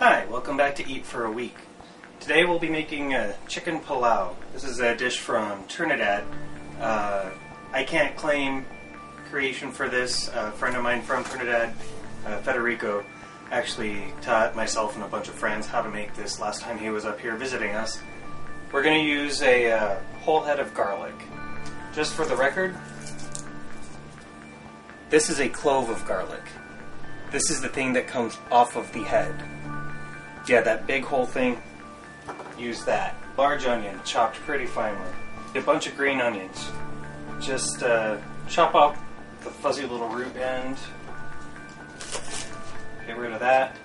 Hi, welcome back to Eat for a Week. Today we'll be making chicken pilau. This is a dish from Trinidad. I can't claim creation for this. A friend of mine from Trinidad, Federico, actually taught myself and a bunch of friends how to make this last time he was up here visiting us. We're going to use a whole head of garlic. Just for the record, this is a clove of garlic. This is the thing that comes off of the head. Yeah, that big whole thing, use that. Large onion, chopped pretty finely. A bunch of green onions. Just chop off the fuzzy little root end. Get rid of that.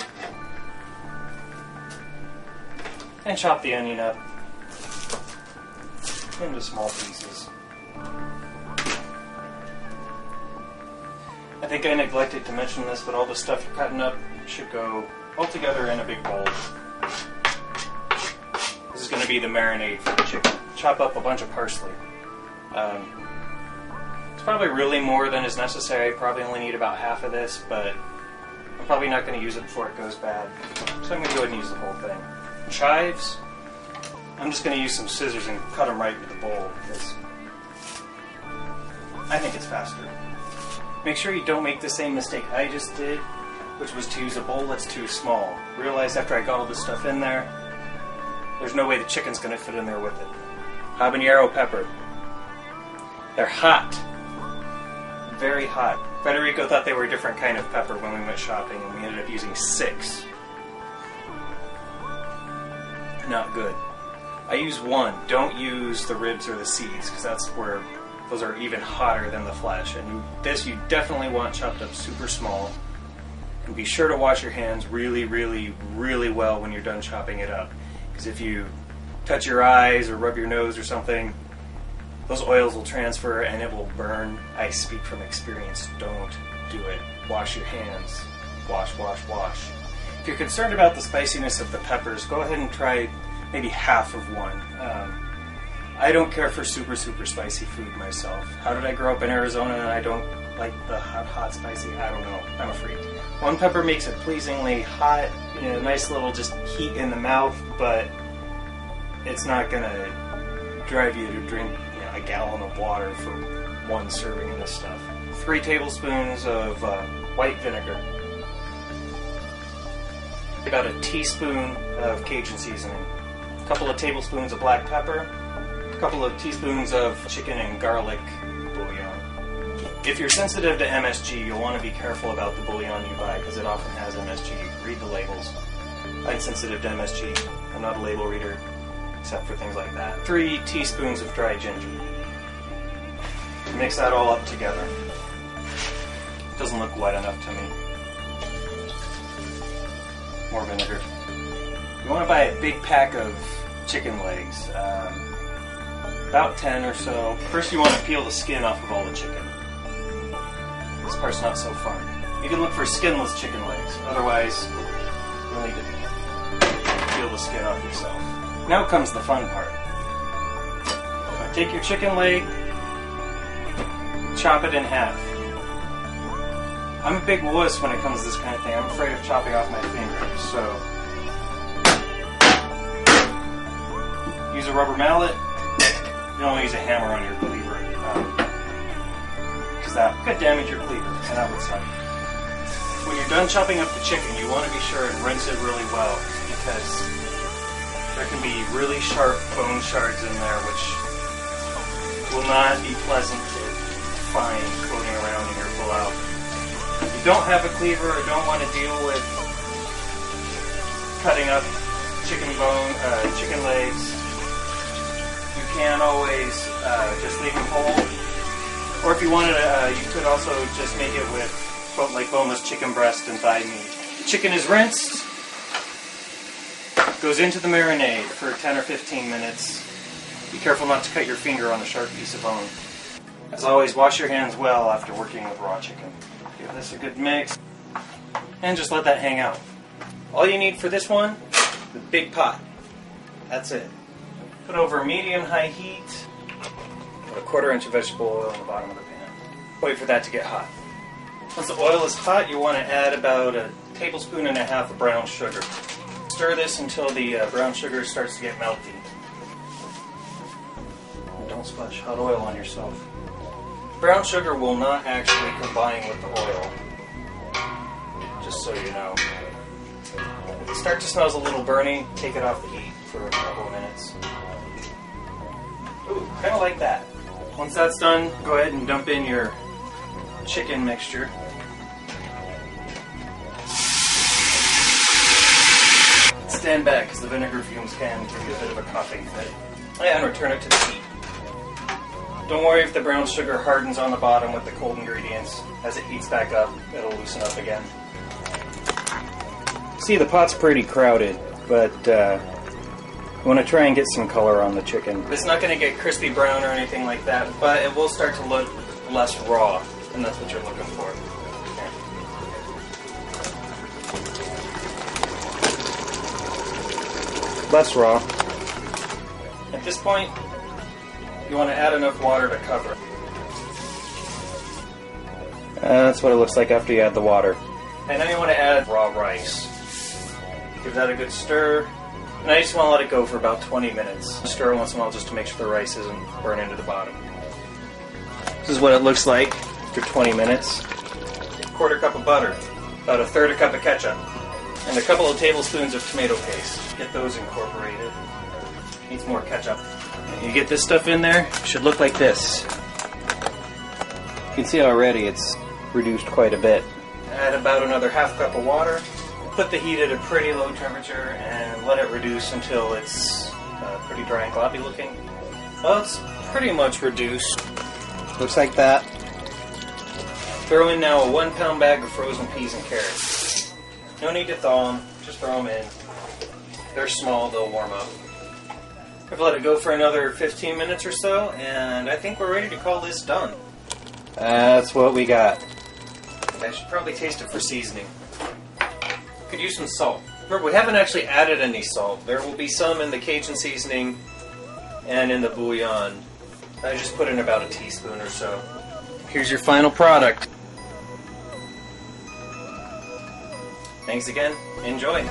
And chop the onion up into small pieces. I think I neglected to mention this, but all the stuff you're cutting up should go all together in a big bowl. This is going to be the marinade for the chicken. Chop up a bunch of parsley. It's probably really more than is necessary. I probably only need about half of this, but I'm probably not going to use it before it goes bad. So I'm going to go ahead and use the whole thing. Chives, I'm just going to use some scissors and cut them right into the bowl because I think it's faster. Make sure you don't make the same mistake I just did, which was to use a bowl that's too small. Realized after I got all this stuff in there, there's no way the chicken's going to fit in there with it. Habanero pepper. They're hot. Very hot. Federico thought they were a different kind of pepper when we went shopping, and we ended up using 6. Not good. I use 1. Don't use the ribs or the seeds, because that's where those are even hotter than the flesh. And this you definitely want chopped up super small. And be sure to wash your hands really, really, really well when you're done chopping it up. Because if you touch your eyes or rub your nose or something, those oils will transfer and it will burn. I speak from experience. Don't do it. Wash your hands. Wash, wash, wash. If you're concerned about the spiciness of the peppers, go ahead and try maybe half of one. I don't care for super, super spicy food myself. How did I grow up in Arizona and I don't like the hot, spicy? I don't know. I'm a freak. 1 pepper makes it pleasingly hot, nice little just heat in the mouth, but it's not going to drive you to drink a gallon of water for 1 serving of this stuff. 3 tablespoons of white vinegar. About a teaspoon of Cajun seasoning. A couple of tablespoons of black pepper. A couple of teaspoons of chicken and garlic bouillon. If you're sensitive to MSG, you'll want to be careful about the bouillon you buy because it often has MSG. Read the labels. I'm sensitive to MSG. I'm not a label reader, except for things like that. 3 teaspoons of dried ginger. Mix that all up together. It doesn't look wet enough to me. More vinegar. You want to buy a big pack of chicken legs. About 10 or so. First you want to peel the skin off of all the chicken. This part's not so fun. You can look for skinless chicken legs. Otherwise, you'll need to peel the skin off yourself. Now comes the fun part. Now take your chicken leg, chop it in half. I'm a big wuss when it comes to this kind of thing. I'm afraid of chopping off my fingers, so use a rubber mallet. You don't want to use a hammer on your cleaver, because that could damage your cleaver, and that would suck. When you're done chopping up the chicken, you want to be sure and rinse it really well, because there can be really sharp bone shards in there, which will not be pleasant to find floating around in your pilau. If you don't have a cleaver or don't want to deal with cutting up chicken legs, you can always just leave them whole. Or if you wanted to, you could also just make it with boneless chicken breast and thigh meat. Chicken is rinsed. Goes into the marinade for 10 or 15 minutes. Be careful not to cut your finger on a sharp piece of bone. As always, wash your hands well after working with raw chicken. Give this a good mix. And just let that hang out. All you need for this one, the big pot. That's it. Put over medium-high heat. Put a 1/4 inch of vegetable oil in the bottom of the pan. Wait for that to get hot. Once the oil is hot, you want to add about 1.5 tablespoons of brown sugar. Stir this until the brown sugar starts to get melty. And don't splash hot oil on yourself. Brown sugar will not actually combine with the oil, just so you know. If it starts to smell a little burny, take it off the heat for a couple of minutes. Ooh, kind of like that. Once that's done, go ahead and dump in your chicken mixture. Stand back because the vinegar fumes can give you a bit of a coughing fit. And return it to the heat. Don't worry if the brown sugar hardens on the bottom with the cold ingredients. As it heats back up, it'll loosen up again. See, the pot's pretty crowded, but you want to try and get some color on the chicken. It's not going to get crispy brown or anything like that, but it will start to look less raw, and that's what you're looking for. Less raw. At this point, you want to add enough water to cover. That's what it looks like after you add the water. And then you want to add raw rice. Give that a good stir. And I just want to let it go for about 20 minutes. Stir once in a while just to make sure the rice isn't burning into the bottom. This is what it looks like after 20 minutes. 1/4 cup of butter, about 1/3 cup of ketchup, and a couple of tablespoons of tomato paste. Get those incorporated. Needs more ketchup. And you get this stuff in there, it should look like this. You can see already it's reduced quite a bit. Add about another 1/2 cup of water. Put the heat at a pretty low temperature and let it reduce until it's pretty dry and gloppy looking. Well, it's pretty much reduced. Looks like that. Throw in now a 1-pound bag of frozen peas and carrots. No need to thaw them, just throw them in. They're small, they'll warm up. I've let it go for another 15 minutes or so, and I think we're ready to call this done. That's what we got. I should probably taste it for seasoning. Could use some salt. Remember, we haven't actually added any salt. There will be some in the Cajun seasoning and in the bouillon. I just put in about a teaspoon or so. Here's your final product. Thanks again. Enjoy.